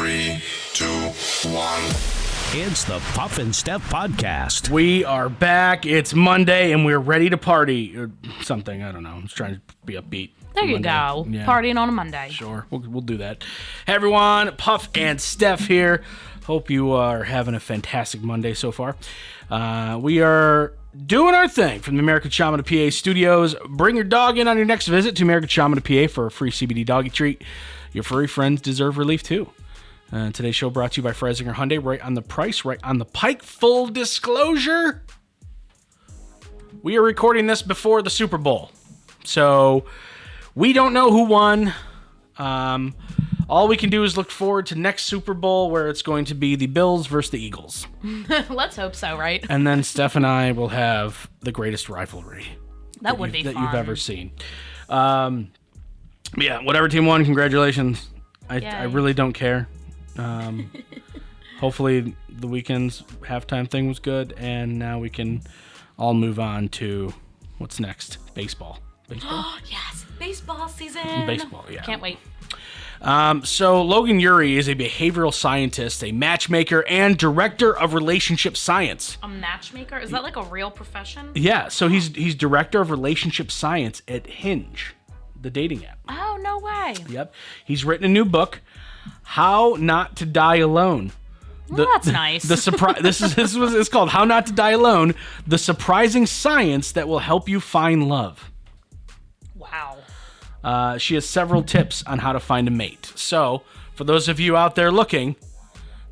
3, 2, 1. It's the Puff and Steph podcast. We are back. It's Monday, and we're ready to party. Or something. I don't know. I'm just trying to be upbeat. There you go. Yeah. Partying on a Monday. Sure. We'll do that. Hey, everyone. Puff and Steph here. Hope you are having a fantastic Monday so far. We are doing our thing from the American Shaman PA studios. Bring your dog in on your next visit to American Shaman PA for a free CBD doggy treat. Your furry friends deserve relief, too. Today's show brought to you by Freisinger Hyundai. Right on the price, right on the pike. Full disclosure, we are recording this before the Super Bowl. So we don't know who won. All we can do is look forward to next Super Bowl, where it's going to be the Bills versus the Eagles. Let's hope so, right? And then Steph and I will have the greatest rivalry that would be that fun. you've ever seen. Yeah, whatever team won, congratulations. I really don't care. Hopefully the weekend's halftime thing was good, and now we can all move on to what's next. Baseball. Yes, baseball season. Baseball, yeah. Can't wait. So Logan Ury is a behavioral scientist, a matchmaker, and director of relationship science. A matchmaker? Is that like a real profession? Yeah, so he's director of relationship science at Hinge, the dating app. Oh, no way. Yep. He's written a new book, How Not to Die Alone. Well, that's nice. It's called How Not to Die Alone, the surprising science that will help you find love. Wow. She has several tips on how to find a mate. So, for those of you out there looking,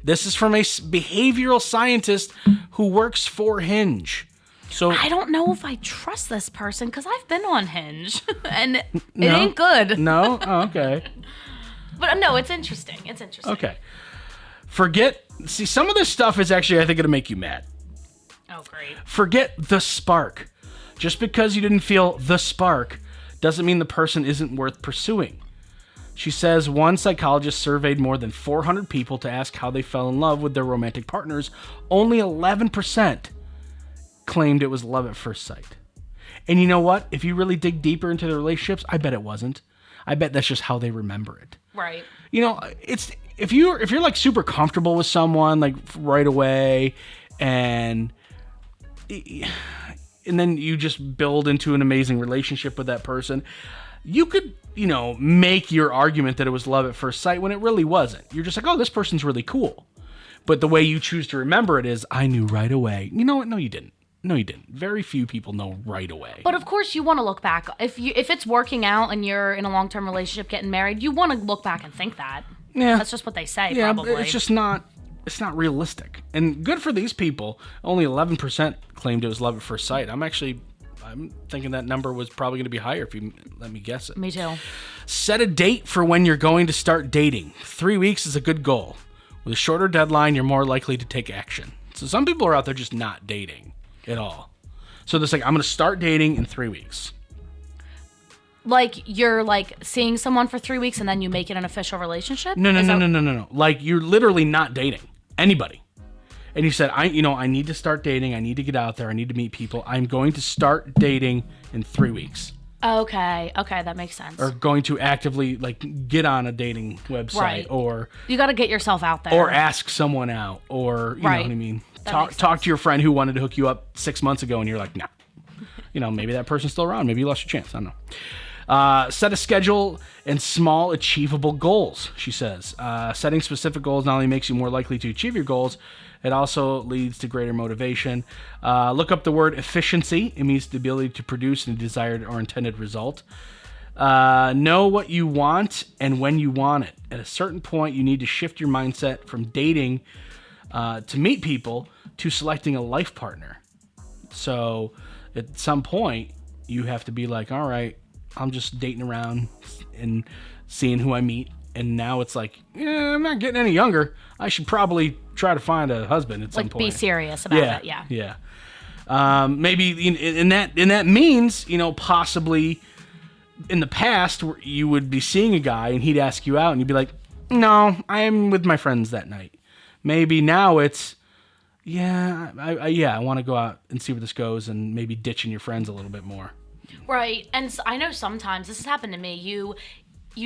this is from a behavioral scientist who works for Hinge. So I don't know if I trust this person because I've been on Hinge and it ain't good. No? Oh, okay. But no, it's interesting. It's interesting. Okay. See, some of this stuff is actually, I think, going to make you mad. Oh, great. Forget the spark. Just because you didn't feel the spark doesn't mean the person isn't worth pursuing. She says one psychologist surveyed more than 400 people to ask how they fell in love with their romantic partners. Only 11% claimed it was love at first sight. And you know what? If you really dig deeper into their relationships, I bet it wasn't. I bet that's just how they remember it. Right. You know, it's if you're like super comfortable with someone like right away, and then you just build into an amazing relationship with that person, you could, make your argument that it was love at first sight when it really wasn't. You're just like, oh, this person's really cool. But the way you choose to remember it is, I knew right away. You know what? No, you didn't. No, you didn't. Very few people know right away. But of course, you want to look back. If it's working out and you're in a long-term relationship, getting married, you want to look back and think that. Yeah, that's just what they say. Yeah, probably. It's just not. It's not realistic. And good for these people. Only 11% claimed it was love at first sight. I'm thinking that number was probably going to be higher if you let me guess it. Me too. Set a date for when you're going to start dating. 3 weeks is a good goal. With a shorter deadline, you're more likely to take action. So some people are out there just not dating at all. So they're like, I'm going to start dating in 3 weeks. Like you're like seeing someone for 3 weeks and then you make it an official relationship? No. Like you're literally not dating anybody. And you said, I need to start dating. I need to get out there. I need to meet people. I'm going to start dating in 3 weeks. Okay, that makes sense. Or going to actively get on a dating website, right. Or you got to get yourself out there, or ask someone out, or you know what I mean. Talk to your friend who wanted to hook you up 6 months ago, and you're like, nah. Maybe that person's still around. Maybe you lost your chance. I don't know. Set a schedule and small achievable goals, she says. Setting specific goals not only makes you more likely to achieve your goals, it also leads to greater motivation. Look up the word efficiency. It means the ability to produce a desired or intended result. Know what you want and when you want it. At a certain point, you need to shift your mindset from dating to meet people to selecting a life partner. So at some point, you have to be like, all right, I'm just dating around and seeing who I meet. And now it's like, I'm not getting any younger. I should probably try to find a husband at some point. Be serious about it, yeah. Yeah. Maybe and that means, possibly in the past you would be seeing a guy and he'd ask you out and you'd be like, no, I'm with my friends that night. Maybe now it's, I want to go out and see where this goes, and maybe ditching your friends a little bit more. Right. And I know sometimes this has happened to me. You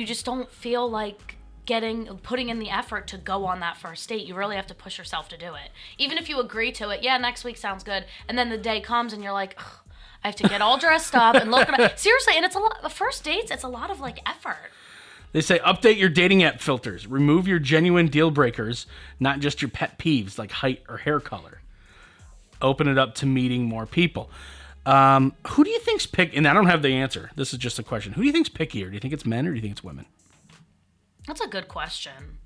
just don't feel like putting in the effort to go on that first date. You really have to push yourself to do it. Even if you agree to it, yeah, next week sounds good. And then the day comes and you're like, ugh, I have to get all dressed up and look. Seriously, and it's a lot. The first dates, it's a lot of like effort. They say update your dating app filters. Remove your genuine deal breakers, not just your pet peeves like height or hair color. Open it up to meeting more people. Who do you think's pick? And I don't have the answer. This is just a question. Who do you think's pickier? Do you think it's men or do you think it's women? That's a good question.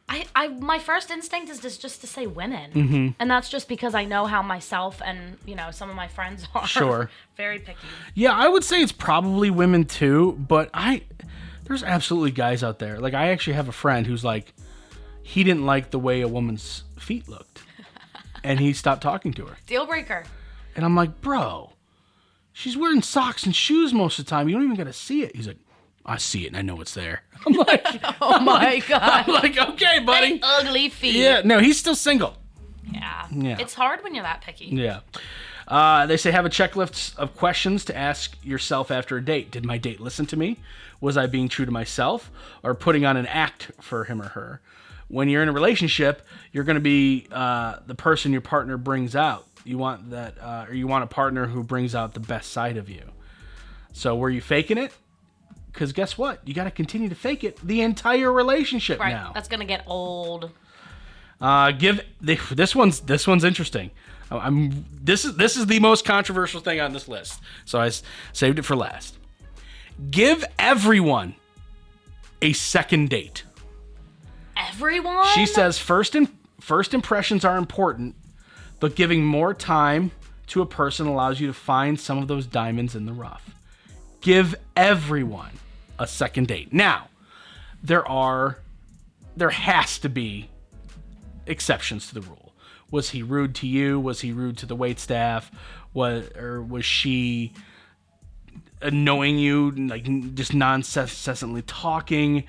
My first instinct is just to say women, and that's just because I know how myself and some of my friends are. Sure. Very picky. Yeah, I would say it's probably women too, but there's absolutely guys out there. Like I actually have a friend who's like, he didn't like the way a woman's feet looked, and he stopped talking to her. Deal breaker. And I'm like, bro, she's wearing socks and shoes most of the time. You don't even got to see it. He's like, I see it and I know it's there. I'm like, oh my God. I'm like, okay, buddy. Ugly feet. Yeah, no, he's still single. Yeah. Yeah. It's hard when you're that picky. Yeah. They say have a checklist of questions to ask yourself after a date. Did my date listen to me? Was I being true to myself or putting on an act for him or her? When you're in a relationship, you're going to be the person your partner brings out. You want that, or you want a partner who brings out the best side of you. So were you faking it? Because guess what? You got to continue to fake it the entire relationship now. That's gonna get old. This one's interesting. This is the most controversial thing on this list, so I saved it for last. Give everyone a second date. Everyone? She says first impressions are important, but giving more time to a person allows you to find some of those diamonds in the rough. Give everyone a second date. Now, there has to be exceptions to the rule. Was he rude to you? Was he rude to the waitstaff? Was she annoying you, like just non-incessantly talking?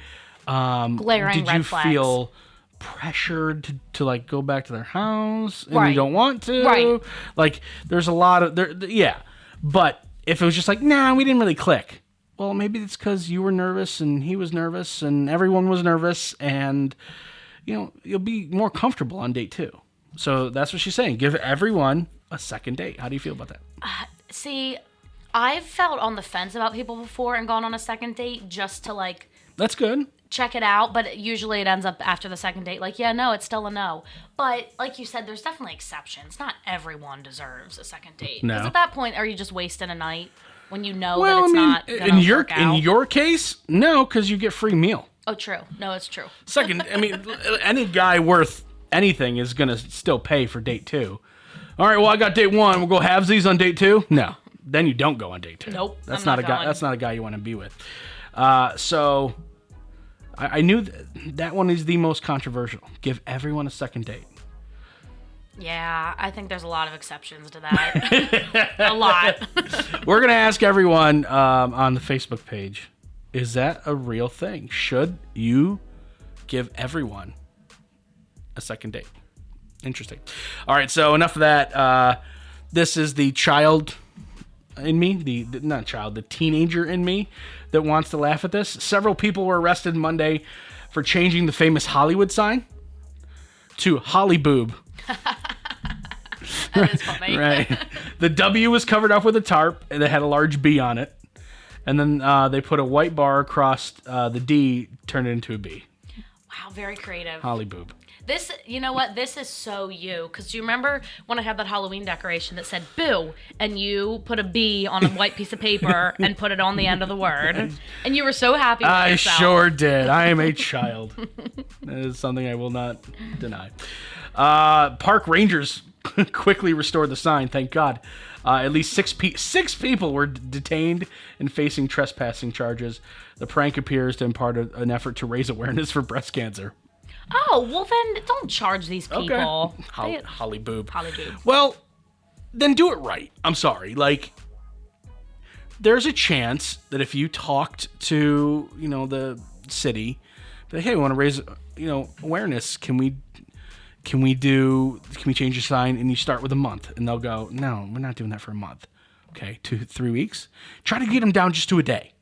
Glaring did red you flags. Feel pressured to like go back to their house and Right. you don't want to? Right. Like there's a lot of yeah. But if it was just like, nah, we didn't really click. Well, maybe it's because you were nervous and he was nervous and everyone was nervous, and you'll be more comfortable on date 2. So that's what she's saying. Give everyone a second date. How do you feel about that? See, I've felt on the fence about people before and gone on a second date just to like That's good. check it out, but usually it ends up after the second date like, yeah, no, it's still a no. But like you said, there's definitely exceptions. Not everyone deserves a second date. No. Because at that point, are you just wasting a night when you know Well, that it's not in gonna work out? in your case, no, because you get free meal. Oh, true. No, it's true. Second, I mean, any guy worth anything is gonna still pay for date 2. All right, well, I got date 1. We'll go halvesies on date 2. No, then you don't go on date 2. Nope, that's I'm not not a guy. going. That's not a guy you want to be with. So I knew that one is the most controversial. Give everyone a second date. Yeah, I think there's a lot of exceptions to that. A lot. We're gonna ask everyone on the Facebook page: is that a real thing? Should you give everyone a second date? Interesting. All right, so enough of that. This is the child in me, the teenager in me that wants to laugh at this. Several people were arrested Monday for changing the famous Hollywood sign to Holly Boob. That is funny. Right. The W was covered up with a tarp and it had a large B on it. And then they put a white bar across the D, turned it into a B. Wow, very creative. Holly Boob. This, you know what? This is so you. Because do you remember when I had that Halloween decoration that said boo, and you put a B on a white piece of paper and put it on the end of the word? And you were so happy with I yourself. sure did. I am a child. That is something I will not deny. Park rangers quickly restored the sign, thank God. At least six people were detained and facing trespassing charges. The prank appears to impart an effort to raise awareness for breast cancer. Oh, well then don't charge these people. Okay. Holly Boob. Holly Boob. Well, then do it right. I'm sorry. Like, there's a chance that if you talked to, the city, that, hey, we want to raise, awareness. Can we change your sign? And you start with a month, and they'll go, no, we're not doing that for a month. Okay, 2-3 weeks. Try to get them down just to a day.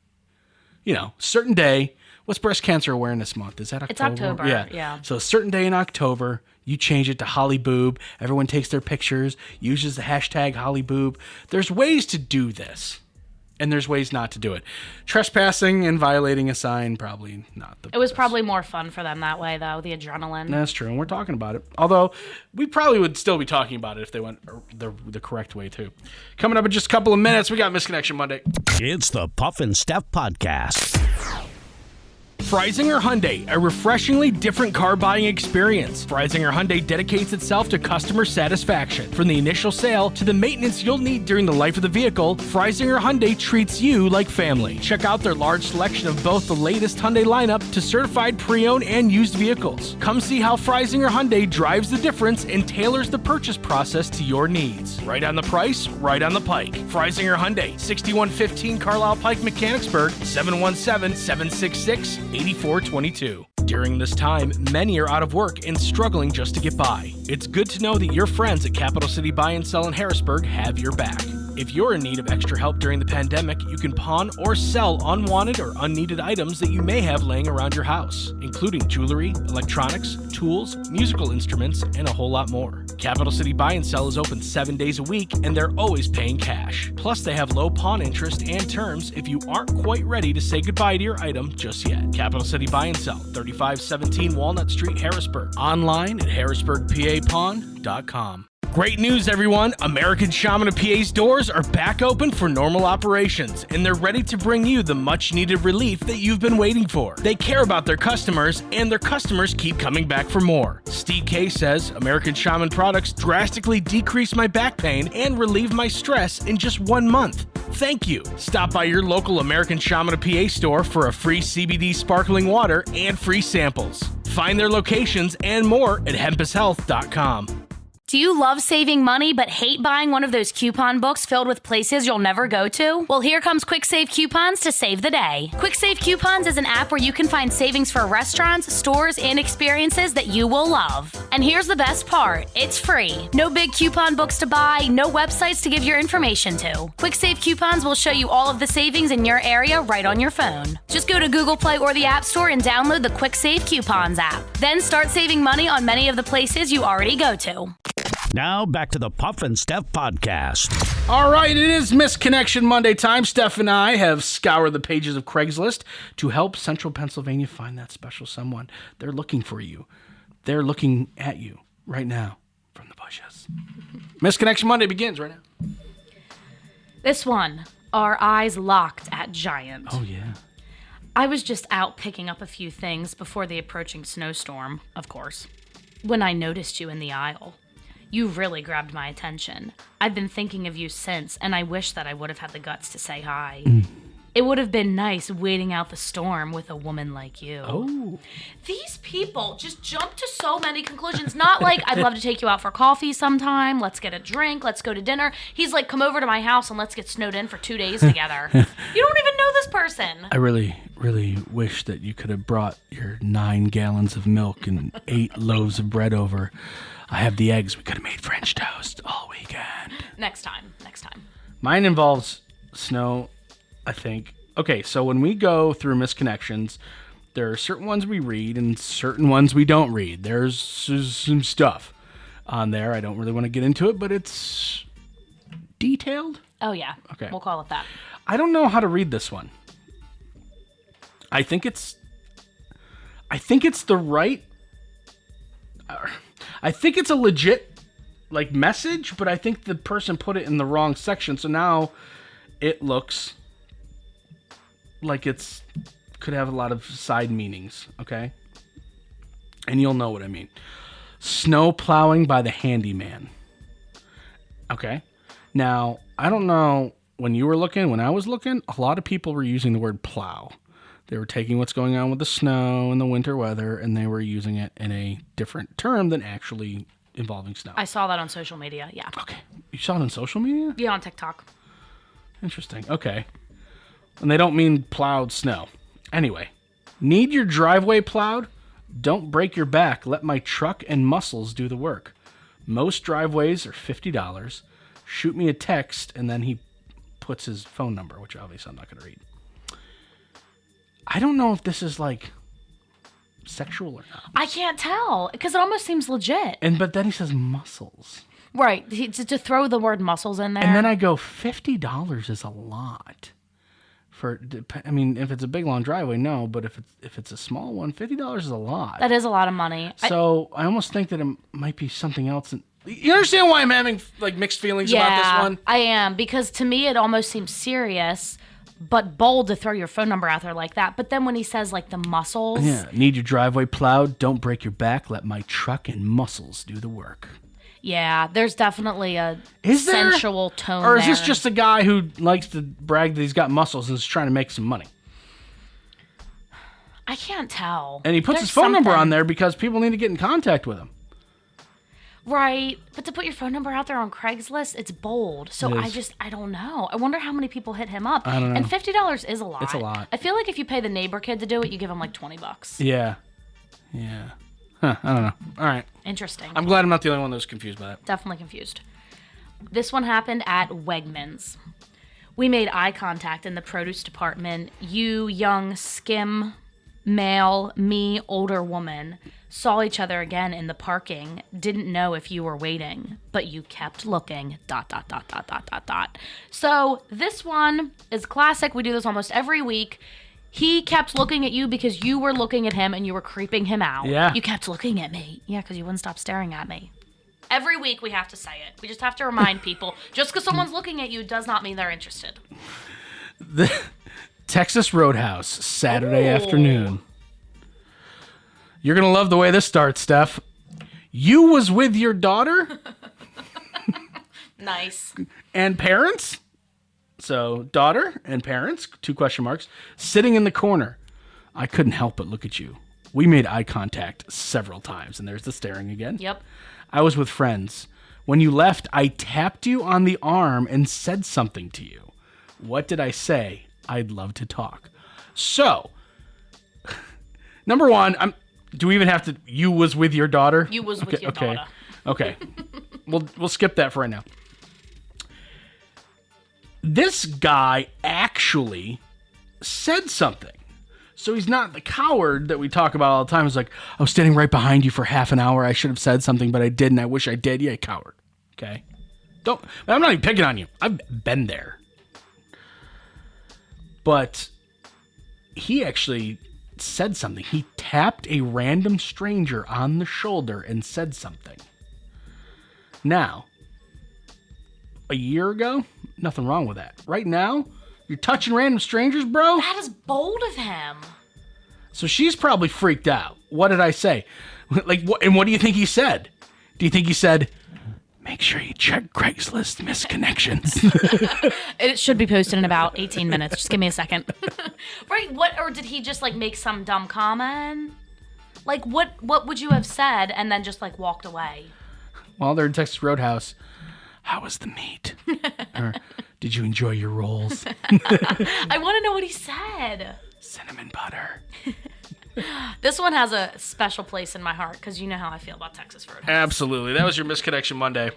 Certain day What's Breast Cancer Awareness Month? Is that October? It's October, yeah. So a certain day in October, you change it to Holly Boob. Everyone takes their pictures, uses the hashtag Holly Boob. There's ways to do this, and there's ways not to do it. Trespassing and violating a sign, probably not the best. It was probably more fun for them that way, though, the adrenaline. That's true, and we're talking about it. Although, we probably would still be talking about it if they went the correct way, too. Coming up in just a couple of minutes, we got Misconnection Monday. It's the Puff and Steph Podcast. Freisinger Hyundai, a refreshingly different car buying experience. Freisinger Hyundai dedicates itself to customer satisfaction. From the initial sale to the maintenance you'll need during the life of the vehicle, Freisinger Hyundai treats you like family. Check out their large selection of both the latest Hyundai lineup to certified pre-owned and used vehicles. Come see how Freisinger Hyundai drives the difference and tailors the purchase process to your needs. Right on the price, right on the pike. Freisinger Hyundai, 6115 Carlisle Pike, Mechanicsburg, 717-766-8422. During this time, many are out of work and struggling just to get by. It's good to know that your friends at Capital City Buy and Sell in Harrisburg have your back. If you're in need of extra help during the pandemic, you can pawn or sell unwanted or unneeded items that you may have laying around your house, including jewelry, electronics, tools, musical instruments, and a whole lot more. Capital City Buy and Sell is open 7 days a week, and they're always paying cash. Plus, they have low pawn interest and terms if you aren't quite ready to say goodbye to your item just yet. Capital City Buy and Sell, 3517 Walnut Street, Harrisburg. Online at harrisburgpapawn.com. Great news, everyone! American Shaman of PA's doors are back open for normal operations, and they're ready to bring you the much-needed relief that you've been waiting for. They care about their customers, and their customers keep coming back for more. Steve K says, American Shaman products drastically decrease my back pain and relieve my stress in just 1 month. Thank you. Stop by your local American Shaman of PA store for a free CBD sparkling water and free samples. Find their locations and more at hempushealth.com. Do you love saving money but hate buying one of those coupon books filled with places you'll never go to? Well, here comes Quick Save Coupons to save the day. Quick Save Coupons is an app where you can find savings for restaurants, stores, and experiences that you will love. And here's the best part. It's free. No big coupon books to buy, no websites to give your information to. Quick Save Coupons will show you all of the savings in your area right on your phone. Just go to Google Play or the App Store and download the Quick Save Coupons app. Then start saving money on many of the places you already go to. Now back to the Puff and Steph Podcast. All right, it is Misconnection Monday time. Steph and I have scoured the pages of Craigslist to help Central Pennsylvania find that special someone. They're looking for you. They're looking at you right now from the bushes. Misconnection Monday begins right now. This one, our eyes locked at Giant. Oh, yeah. I was just out picking up a few things before the approaching snowstorm, of course, when I noticed you in the aisle. You really grabbed my attention. I've been thinking of you since, and I wish that I would have had the guts to say hi. It would have been nice waiting out the storm with a woman like you. Oh. These people just jump to so many conclusions. Not like, I'd love to take you out for coffee sometime, let's get a drink, let's go to dinner. He's like, come over to my house and let's get snowed in for 2 days together. You don't even know this person. I really wish that you could have brought your 9 gallons of milk and 8 loaves of bread over. I have the eggs. We could have made French toast all weekend. Next time. Mine involves snow, I think. Okay, so when we go through misconnections, there are certain ones we read and certain ones we don't read. There's some stuff on there. I don't really want to get into it, but it's detailed. Oh, yeah. Okay. We'll call it that. I don't know how to read this one. I think it's the right... I think it's a legit message, but I think the person put it in the wrong section. So now it looks like it's could have a lot of side meanings, okay? And you'll know what I mean. Snow plowing by the handyman. Okay? Now, I don't know when you were looking, when I was looking, a lot of people were using the word plow. They were taking what's going on with the snow and the winter weather, and they were using it in a different term than actually involving snow. I saw that on social media, yeah. Okay. You saw it on social media? Yeah, on TikTok. Interesting. Okay. And they don't mean plowed snow. Anyway, need your driveway plowed? Don't break your back. Let my truck and muscles do the work. Most driveways are $50. Shoot me a text, and then he puts his phone number, which obviously I'm not going to read. I don't know if this is like sexual or not. I can't tell because it almost seems legit. But then he says muscles. Right. To throw the word muscles in there. And then I go, $50 is a lot. If it's a big long driveway, no. But if it's a small one, $50 is a lot. That is a lot of money. So I almost think that it might be something else. You understand why I'm having like mixed feelings about this one? I am, because to me it almost seems serious, but bold to throw your phone number out there like that. But then when he says like the muscles, need your driveway plowed? Don't break your back. Let my truck and muscles do the work. Yeah, there's definitely a sensual tone or is there. this just a guy who likes to brag that he's got muscles and is trying to make some money? I can't tell. And he puts his phone number on there because people need to get in contact with him. Right, but to put your phone number out there on Craigslist, it's bold. So I don't know. I wonder how many people hit him up. I don't know. And $50 is a lot. It's a lot. I feel like if you pay the neighbor kid to do it, you give him like $20. Yeah. Huh, I don't know. All right. Interesting. I'm glad I'm not the only one that was confused by that. Definitely confused. This one happened at Wegmans. We made eye contact in the produce department. You, young, skim, male, me, older woman, saw each other again in the parking, didn't know if you were waiting, but you kept looking, ... So this one is classic. We do this almost every week. He kept looking at you because you were looking at him and you were creeping him out. Yeah. You kept looking at me. Yeah, because you wouldn't stop staring at me. Every week we have to say it. We just have to remind people. Just because someone's looking at you does not mean they're interested. The Texas Roadhouse, Saturday afternoon. You're going to love the way this starts, Steph. You was with your daughter? Nice. And parents? So, daughter and parents, 2 question marks, sitting in the corner. I couldn't help but look at you. We made eye contact several times, and there's the staring again. Yep. I was with friends. When you left, I tapped you on the arm and said something to you. What did I say? I'd love to talk. So, number one, do we even have to? You was with your daughter? You was with your daughter. Okay. We'll skip that for right now. This guy actually said something. So he's not the coward that we talk about all the time. He's like, I was standing right behind you for half an hour. I should have said something, but I didn't. I wish I did. Yeah, coward. Okay. I'm not even picking on you. I've been there. But he actually said something. He tapped a random stranger on the shoulder and said something. Now, a year ago, nothing wrong with that. Right now, you're touching random strangers, bro? That is bold of him. So she's probably freaked out. What did I say? And what do you think he said? Do you think he said, make sure you check Craigslist misconnections? It should be posted in about 18 minutes. Just give me a second. Right? Or did he just make some dumb comment? What would you have said and then just walked away? Well, they're in Texas Roadhouse. How was the meat? Or did you enjoy your rolls? I want to know what he said. Cinnamon butter. This one has a special place in my heart because you know how I feel about Texas Roadhouse. Absolutely. That was your Misconnection Monday.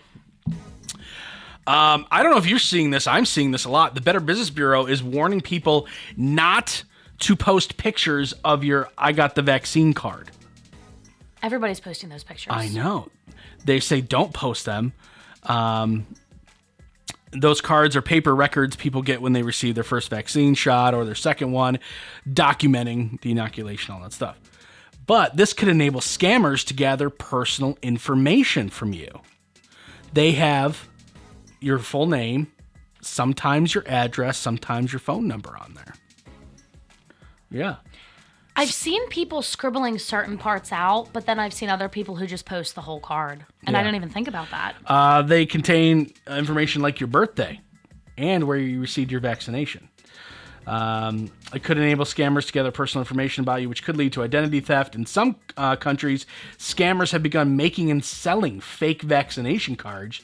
I don't know if you're seeing this. I'm seeing this a lot. The Better Business Bureau is warning people not to post pictures of your I got the vaccine card. Everybody's posting those pictures. I know. They say don't post them. Those cards are paper records people get when they receive their first vaccine shot or their second one, documenting the inoculation, all that stuff. But this could enable scammers to gather personal information from you. They have your full name, sometimes your address, sometimes your phone number on there. Yeah. I've seen people scribbling certain parts out, but then I've seen other people who just post the whole card. And I didn't even think about that. They contain information like your birthday and where you received your vaccination. It could enable scammers to gather personal information about you, which could lead to identity theft. In some countries, scammers have begun making and selling fake vaccination cards,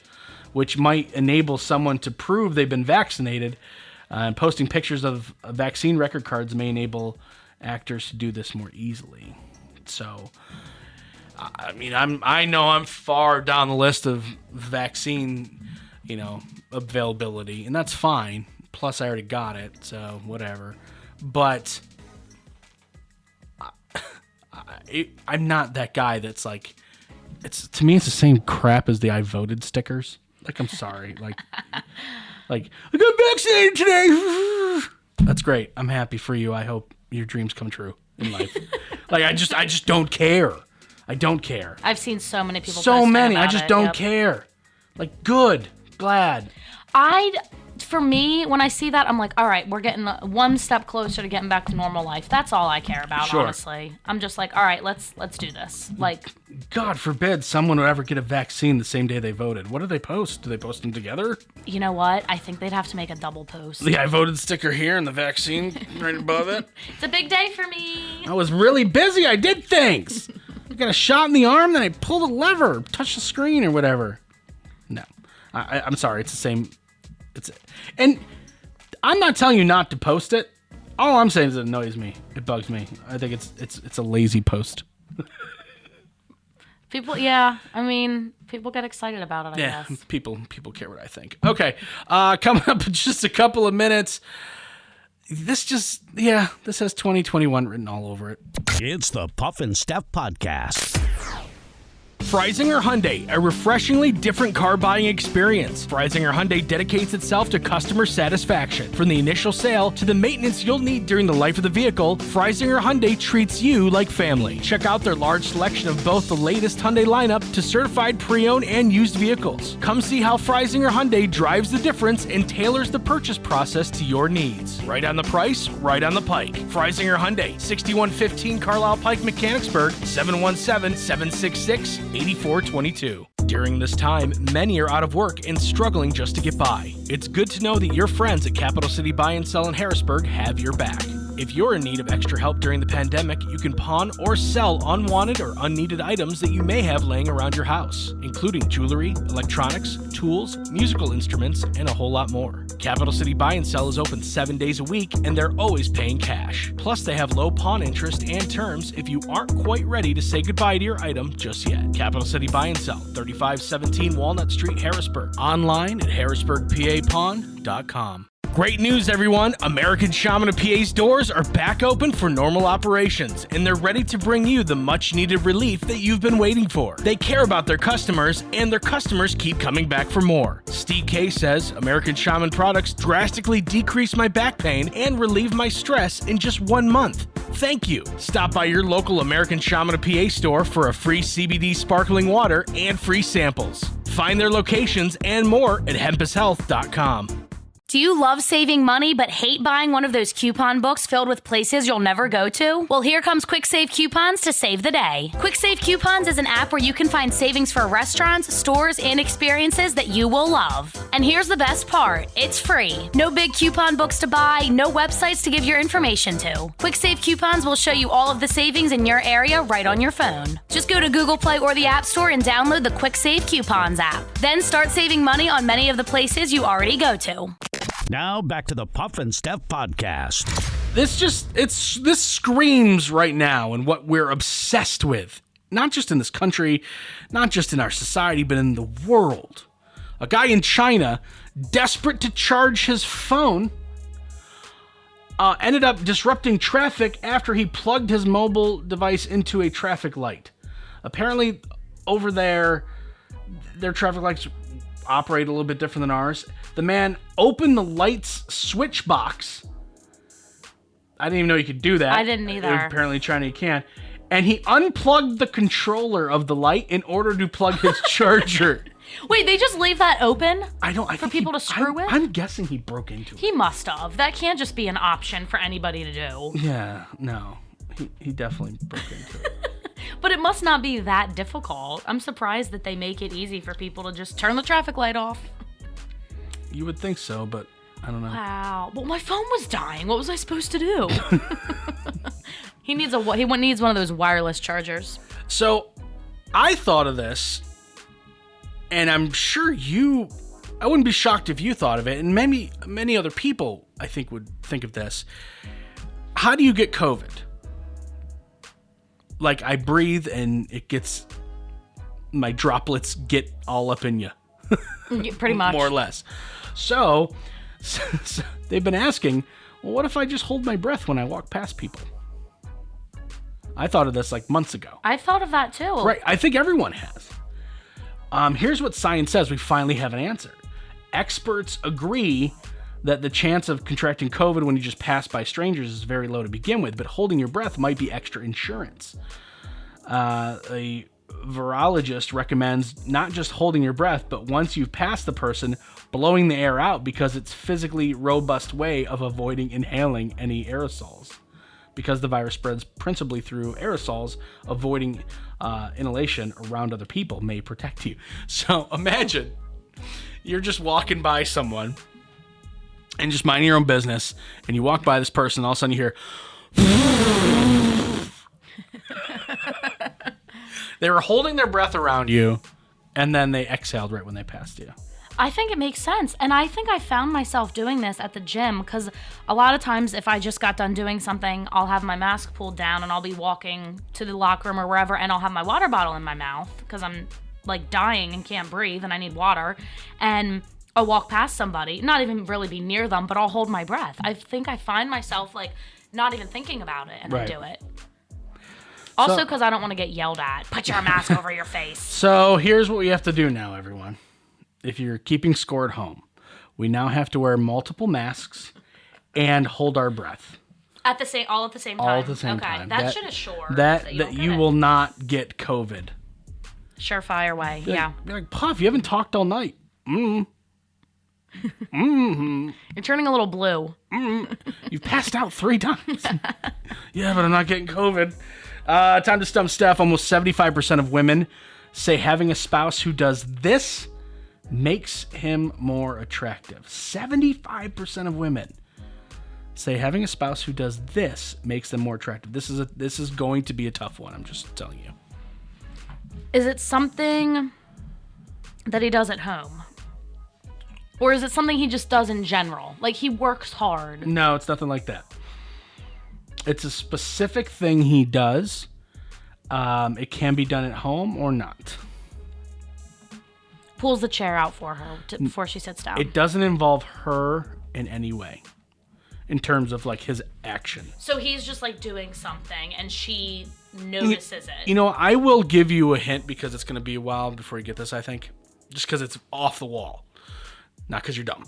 which might enable someone to prove they've been vaccinated. And posting pictures of vaccine record cards may enable actors to do this more easily. So, I know I'm far down the list of vaccine, availability, and that's fine. Plus, I already got it, so whatever. But I'm not that guy that's like, to me, it's the same crap as the I voted stickers. Like, I'm sorry. Like, I got vaccinated today. That's great. I'm happy for you. I hope your dreams come true in life. Like, I just don't care. I don't care. I've seen so many people. So many. I just don't care. Like, good. Glad. For me, when I see that, I'm like, all right, we're getting one step closer to getting back to normal life. That's all I care about, honestly. I'm just like, all right, let's do this. Like, God forbid someone would ever get a vaccine the same day they voted. What do they post? Do they post them together? You know what? I think they'd have to make a double post. The I voted sticker here and the vaccine right above it. It's a big day for me. I was really busy. I did things. I got a shot in the arm, then I pulled a lever, touched the screen or whatever. No. I'm sorry. It's the same. And I'm not telling you not to post it. All I'm saying is it annoys me. It bugs me. I think it's a lazy post. People get excited about it, I guess. People care what I think. Okay, coming up in just a couple of minutes. This has 2021 written all over it. It's the Puff and Steph Podcast. Freisinger Hyundai, a refreshingly different car buying experience. Freisinger Hyundai dedicates itself to customer satisfaction. From the initial sale to the maintenance you'll need during the life of the vehicle, Freisinger Hyundai treats you like family. Check out their large selection of both the latest Hyundai lineup to certified pre-owned and used vehicles. Come see how Freisinger Hyundai drives the difference and tailors the purchase process to your needs. Right on the price, right on the pike. Freisinger Hyundai, 6115 Carlisle Pike, Mechanicsburg, 717-766-8422. During this time, many are out of work and struggling just to get by. It's good to know that your friends at Capital City Buy and Sell in Harrisburg have your back. If you're in need of extra help during the pandemic, you can pawn or sell unwanted or unneeded items that you may have laying around your house, including jewelry, electronics, tools, musical instruments, and a whole lot more. Capital City Buy and Sell is open 7 days a week, and they're always paying cash. Plus, they have low pawn interest and terms if you aren't quite ready to say goodbye to your item just yet. Capital City Buy and Sell, 3517 Walnut Street, Harrisburg. Online at harrisburgpapawn.com. Great news, everyone! American Shaman of PA's doors are back open for normal operations, and they're ready to bring you the much-needed relief that you've been waiting for. They care about their customers, and their customers keep coming back for more. Steve K says, American Shaman products drastically decrease my back pain and relieve my stress in just 1 month. Thank you. Stop by your local American Shaman of PA store for a free CBD sparkling water and free samples. Find their locations and more at hempushealth.com. Do you love saving money but hate buying one of those coupon books filled with places you'll never go to? Well, here comes Quick Save Coupons to save the day. Quick Save Coupons is an app where you can find savings for restaurants, stores, and experiences that you will love. And here's the best part. It's free. No big coupon books to buy, no websites to give your information to. Quick Save Coupons will show you all of the savings in your area right on your phone. Just go to Google Play or the App Store and download the Quick Save Coupons app. Then start saving money on many of the places you already go to. Now back to the Puff and Steph Podcast. This screams right now and what we're obsessed with. Not just in this country, not just in our society, but in the world. A guy in China, desperate to charge his phone, ended up disrupting traffic after he plugged his mobile device into a traffic light. Apparently, over there, their traffic lights operate a little bit different than ours. The man opened the light's switch box. I didn't even know you could do that. I didn't either. Apparently China you can. And he unplugged the controller of the light in order to plug his charger. Wait, they just leave that open? For people to screw with? I'm guessing he broke into it. He must have. That can't just be an option for anybody to do. Yeah, no. He definitely broke into it. But it must not be that difficult. I'm surprised that they make it easy for people to just turn the traffic light off. You would think so, but I don't know. Wow. Well, my phone was dying. What was I supposed to do? He needs one of those wireless chargers. So, I thought of this, and I'm sure I wouldn't be shocked if you thought of it, and many other people, I think, would think of this. How do you get COVID? Like, I breathe and my droplets get all up in you. Pretty much. More or less. So they've been asking, well, what if I just hold my breath when I walk past people? I thought of this like months ago. I thought of that too. Right. I think everyone has. Here's what science says. We finally have an answer. Experts agree that the chance of contracting COVID when you just pass by strangers is very low to begin with, but holding your breath might be extra insurance. A virologist recommends not just holding your breath, but once you've passed the person, blowing the air out because it's physically robust way of avoiding inhaling any aerosols. Because the virus spreads principally through aerosols, avoiding inhalation around other people may protect you. So imagine you're just walking by someone and just minding your own business, and you walk by this person, all of a sudden you hear they were holding their breath around you, and then they exhaled right when they passed you. I think it makes sense. And I think I found myself doing this at the gym because a lot of times if I just got done doing something, I'll have my mask pulled down and I'll be walking to the locker room or wherever, and I'll have my water bottle in my mouth because I'm like dying and can't breathe and I need water. And I'll walk past somebody, not even really be near them, but I'll hold my breath. I think I find myself like not even thinking about it, and right. I do it. Also because I don't want to get yelled at. Put your mask over your face. So here's what we have to do now, everyone. If you're keeping score at home, we now have to wear multiple masks and hold our breath. All at the same time? All at the same time. Okay, that should assure that you will not get COVID. Surefire way, yeah. You're like, Puff, you haven't talked all night. You're turning a little blue. You've passed out 3 times. Yeah, but I'm not getting COVID. Time to stump Steph. Almost 75% of women say having a spouse who does this makes him more attractive. 75% of women say having a spouse who does this makes them more attractive. This is going to be a tough one. I'm just telling you. Is it something that he does at home? Or is it something he just does in general? Like he works hard? No, it's nothing like that. It's a specific thing he does. It can be done at home or not. Pulls the chair out for her before she sits down. It doesn't involve her in any way in terms of like his action. So he's just like doing something and she notices it. You know, I will give you a hint because it's going to be a while before you get this, I think. Just because it's off the wall. Not because you're dumb.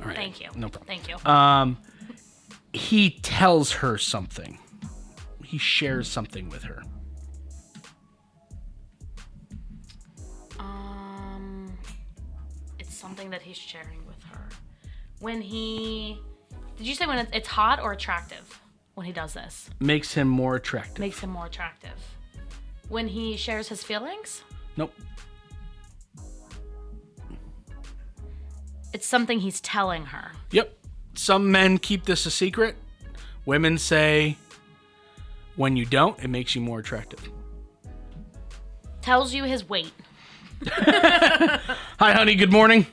All right. Thank you. No problem. Thank you. He tells her something. He shares something with her. It's something that he's sharing with her. Did you say when it's hot or attractive when he does this? Makes him more attractive. Makes him more attractive. When he shares his feelings? Nope. It's something he's telling her. Yep. Some men keep this a secret. Women say when you don't, it makes you more attractive. Tells you his weight. Hi, honey. Good morning.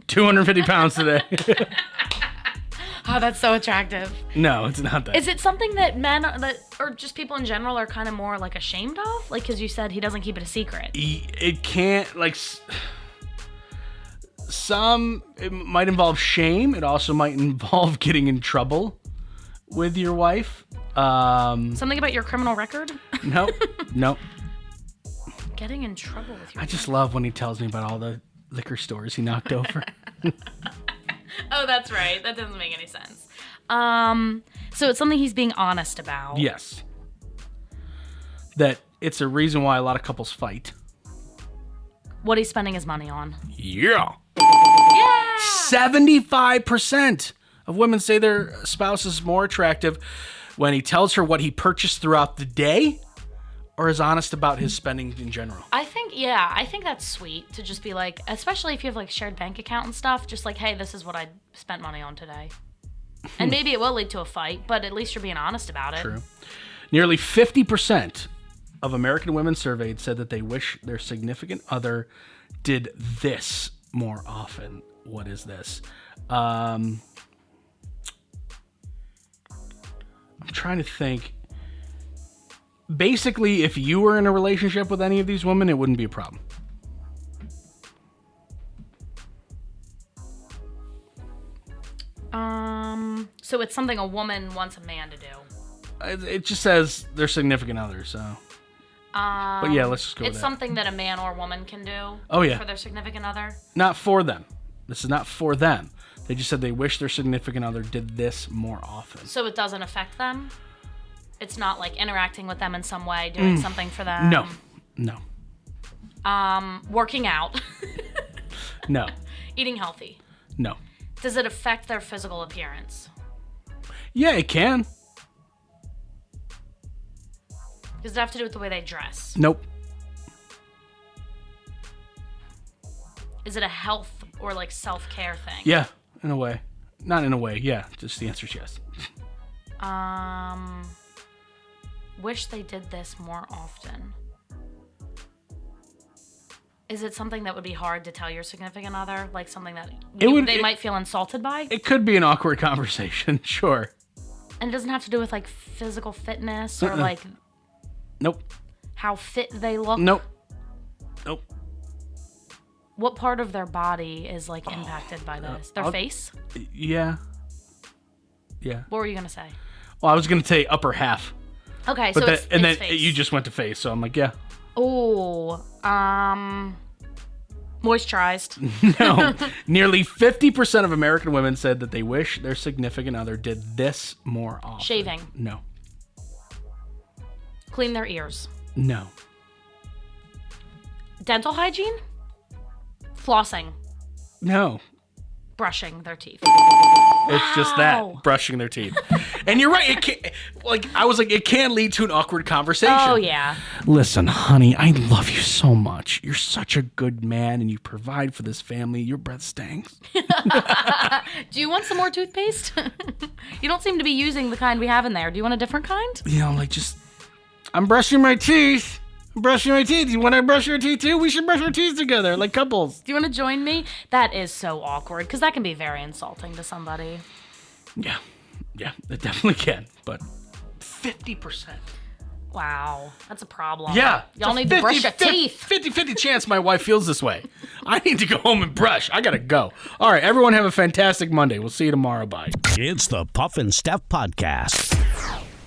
250 pounds today. Oh, that's so attractive. No, it's not that. Is it something that men or just people in general are kind of more like ashamed of? Like, because you said he doesn't keep it a secret. It can't, like, it might involve shame. It also might involve getting in trouble with your wife. Something about your criminal record? Nope. Getting in trouble with your I just love when he tells me about all the liquor stores he knocked over. Oh, that's right. That doesn't make any sense. So it's something he's being honest about. Yes. That it's a reason why a lot of couples fight. What he's spending his money on. Yeah. Yeah! 75% of women say their spouse is more attractive when he tells her what he purchased throughout the day or is honest about his spending in general. I think that's sweet to just be like, especially if you have like shared bank account and stuff, just like, hey, this is what I spent money on today. And maybe it will lead to a fight, but at least you're being honest about it. True. Nearly 50% of American women surveyed said that they wish their significant other did this more often. What is this? I'm trying to think. Basically, if you were in a relationship with any of these women, it wouldn't be a problem. So it's something a woman wants a man to do. It just says their significant other, so. But yeah, let's just go with that. It's something that a man or woman can do. Oh, yeah. For their significant other. Not for them. This is not for them. They just said they wish their significant other did this more often. So it doesn't affect them? It's not like interacting with them in some way, doing something for them? No. Working out. No. Eating healthy. No. Does it affect their physical appearance? Yeah, it can. Does it have to do with the way they dress? Nope. Is it a health or like self-care thing? Yeah, in a way. Not in a way, yeah. Just the answer is yes. Wish they did this more often. Is it something that would be hard to tell your significant other? Like something that they might feel insulted by? It could be an awkward conversation, sure. And it doesn't have to do with like physical fitness or like Nope. how fit they look? Nope. What part of their body is like impacted by this? Their face? Yeah. Yeah. What were you going to say? Well, I was going to say upper half. Okay, But so it's then face. you just went to face, so I'm like, yeah. Oh, moisturized. No. Nearly 50% of American women said that they wish their significant other did this more often. Shaving. No. Clean their ears. No. Dental hygiene? Flossing. No. Brushing their teeth. It's just that, brushing their teeth. And you're right, it can, it can lead to an awkward conversation. Oh, yeah. Listen, honey, I love you so much. You're such a good man and you provide for this family. Your breath stinks. Do you want some more toothpaste? You don't seem to be using the kind we have in there. Do you want a different kind? You know, I'm brushing my teeth. You want to brush your teeth too? We should brush our teeth together, like couples. Do you want to join me? That is so awkward, because that can be very insulting to somebody. Yeah, it definitely can. But 50%. Wow, that's a problem. Yeah. Y'all need to brush your teeth. 50-50 chance my wife feels this way. I need to go home and brush. I got to go. All right, everyone have a fantastic Monday. We'll see you tomorrow. Bye. It's the Puff and Steph Podcast.